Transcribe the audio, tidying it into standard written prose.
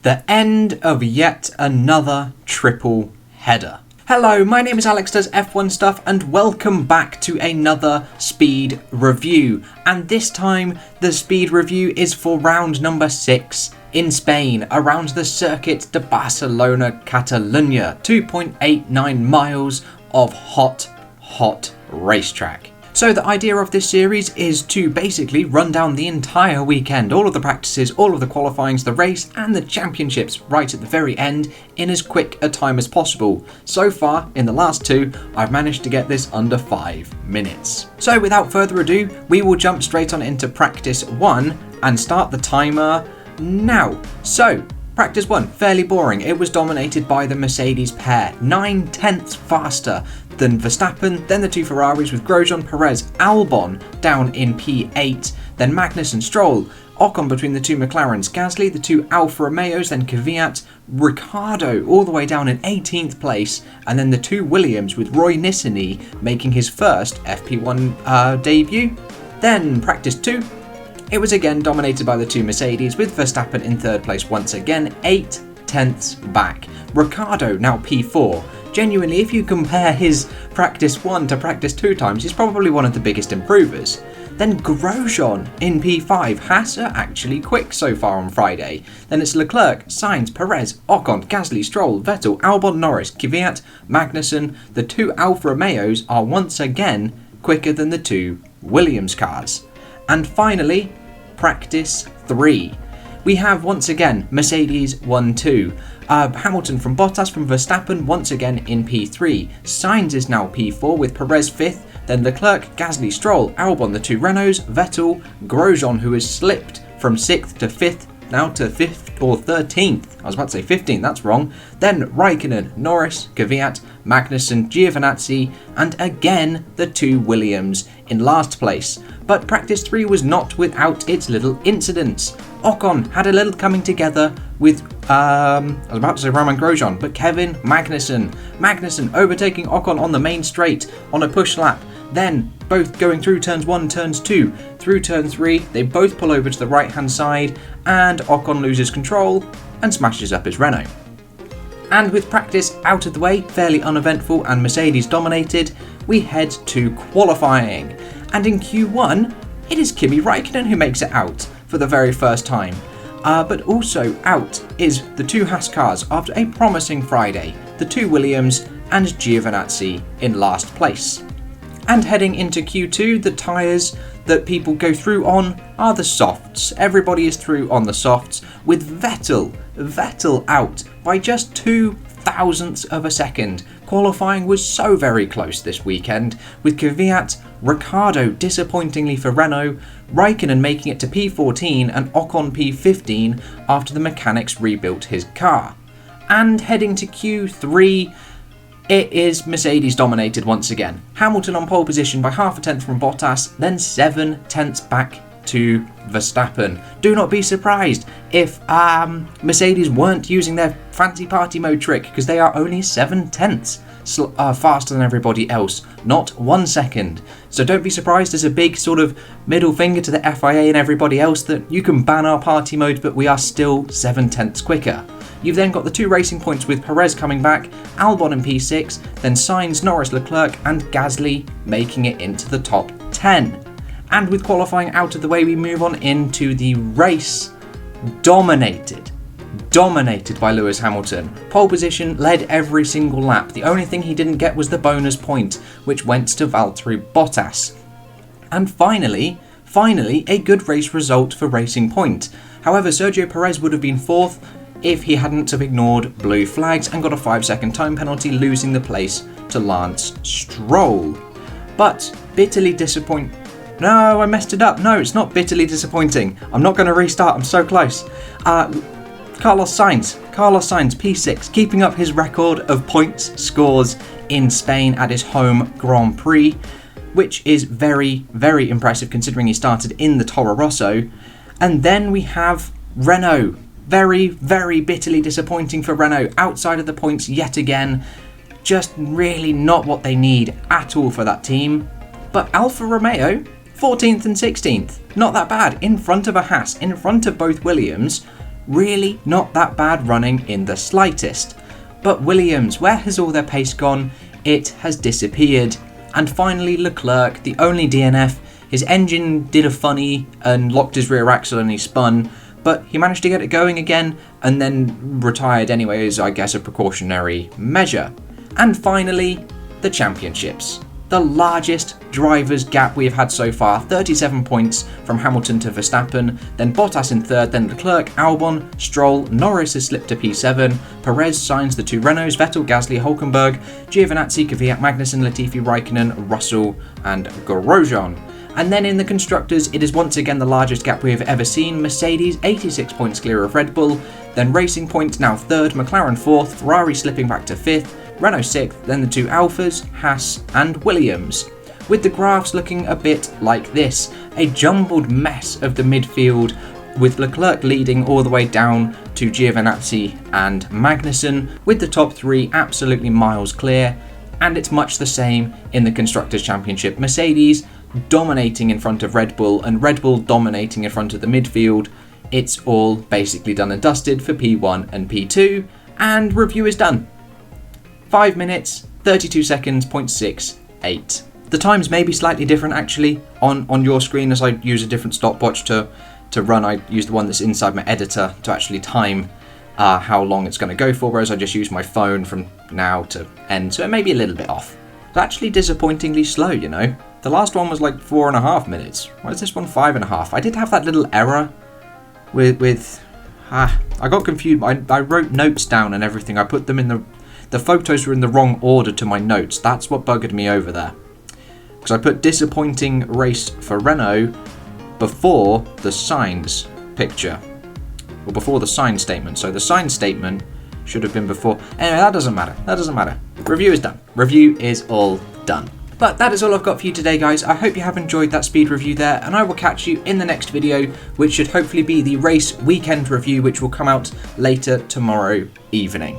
The end of yet another triple header. Hello, my name is Alex Does F1 Stuff and welcome back to another speed review. And this time the speed review is for round number 6 in Spain, around the Circuit de Barcelona Catalunya, 2.89 miles of hot racetrack. So the idea of this series is to basically run down the entire weekend, all of the practices, all of the qualifyings, the race and the championships right at the very end in as quick a time as possible. So far, in the last two, I've managed to get this under 5 minutes. So without further ado, we will jump straight on into practice 1 and start the timer now. So, practice 1, fairly boring. It was dominated by the Mercedes pair, 9/10 faster than Verstappen, then the two Ferraris with Grosjean, Perez, Albon down in P8, then Magnussen, Stroll, Ocon between the two McLarens, Gasly, the two Alfa Romeos, then Kvyat, Ricciardo all the way down in 18th place, and then the two Williams with Roy Nissany making his first FP1 debut. Then practice 2. It was again dominated by the two Mercedes with Verstappen in 3rd place once again, 8/10 back. Ricciardo now P4. Genuinely, if you compare his practice 1 to practice 2 times, he's probably one of the biggest improvers. Then Grosjean in P5. Haas are actually quick so far on Friday. Then it's Leclerc, Sainz, Perez, Ocon, Gasly, Stroll, Vettel, Albon, Norris, Kvyat, Magnussen. The two Alfa Romeos are once again quicker than the two Williams cars. And finally, practice 3. We have once again Mercedes 1-2. Hamilton from Bottas from Verstappen once again in P3. Sainz is now P4 with Perez 5th, then Leclerc, Gasly, Stroll, Albon the two Renaults, Vettel, Grosjean who has slipped from 6th to 5th, now to 5th or 13th. I was about to say 15th, that's wrong. Then Raikkonen, Norris, Kvyat, Magnussen, Giovinazzi, and again the two Williams in last place. But practice 3 was not without its little incidents. Ocon had a little coming together with, I was about to say Romain Grosjean, but Kevin Magnussen. Magnussen overtaking Ocon on the main straight on a push lap. Then both going through turns 1, turns 2. Through turn 3, they both pull over to the right hand side and Ocon loses control and smashes up his Renault. And with practice out of the way, fairly uneventful and Mercedes dominated, we head to qualifying. And in Q1, it is Kimi Raikkonen who makes it out for the very first time. But also out is the two Haas cars after a promising Friday, the two Williams and Giovinazzi in last place. And heading into Q2, the tyres that people go through on are the softs. Everybody is through on the softs with Vettel out by just 0.02 of a second. Qualifying was so very close this weekend, with Kvyat, Ricciardo disappointingly for Renault, Raikkonen making it to P14 and Ocon P15 after the mechanics rebuilt his car. And heading to Q3, it is Mercedes dominated once again. Hamilton on pole position by 0.5 from Bottas, then 0.7 back to Verstappen. Do not be surprised if Mercedes weren't using their fancy party mode trick, because they are only 0.7 faster than everybody else, not 1 second. So don't be surprised as a big sort of middle finger to the FIA and everybody else that you can ban our party mode, but we are still 0.7 quicker. You've then got the 2 racing points with Perez coming back, Albon in P6, then Sainz, Norris, Leclerc and Gasly making it into the top 10. And with qualifying out of the way, we move on into the race. Dominated by Lewis Hamilton. Pole position, led every single lap. The only thing he didn't get was the bonus point, which went to Valtteri Bottas. And finally, a good race result for Racing Point. However, Sergio Perez would have been 4th if he hadn't have ignored blue flags and got a 5-second time penalty, losing the place to Lance Stroll. But bitterly disappointing. No, I messed it up. No, it's not bitterly disappointing. I'm not going to restart. I'm so close. Carlos Sainz, P6, keeping up his record of points scores in Spain at his home Grand Prix, which is very, very impressive considering he started in the Toro Rosso. And then we have Renault. Very, very bitterly disappointing for Renault. Outside of the points yet again. Just really not what they need at all for that team. But Alfa Romeo, 14th and 16th. Not that bad. In front of a Haas, in front of both Williams. really not that bad running in the slightest. But Williams, where has all their pace gone? It has disappeared. And finally Leclerc, the only DNF, his engine did a funny and locked his rear axle and he spun, but he managed to get it going again and then retired anyway as, I guess, a precautionary measure. And finally, the championships. The largest drivers gap we have had so far, 37 points from Hamilton to Verstappen, then Bottas in third, then Leclerc, Albon, Stroll, Norris has slipped to P7, Perez, Sainz, the two Renaults, Vettel, Gasly, Hulkenberg, Giovinazzi, Kvyat, Magnussen, Latifi, Raikkonen, Russell and Grosjean. And then in the constructors, it is once again the largest gap we have ever seen. Mercedes 86 points clear of Red Bull, then Racing Point now third, McLaren fourth, Ferrari slipping back to fifth, Renault sixth, then the two Alphas, Haas and Williams. With the graphs looking a bit like this, a jumbled mess of the midfield with Leclerc leading all the way down to Giovinazzi and Magnussen, with the top three absolutely miles clear. And it's much the same in the Constructors' Championship. Mercedes dominating in front of Red Bull and Red Bull dominating in front of the midfield. It's all basically done and dusted for P1 and P2, and review is done. 5 minutes, 32 seconds, 0.68. The times may be slightly different actually on your screen, as I use a different stopwatch to run. I use the one that's inside my editor to actually time how long it's going to go for, whereas I just use my phone from now to end, so it may be a little bit off. It's actually disappointingly slow, you know. The last one was like 4.5 minutes. Why is this one 5.5? I did have that little error with I got confused. I wrote notes down and everything. I put them in the photos were in the wrong order to my notes. That's what buggered me over there. Because I put disappointing race for Renault before the Sainz picture. Or before the Sainz statement. So the Sainz statement should have been before. Anyway, that doesn't matter. That doesn't matter. Review is done. Review is all done. But that is all I've got for you today, guys. I hope you have enjoyed that speed review there, and I will catch you in the next video, which should hopefully be the race weekend review, which will come out later tomorrow evening.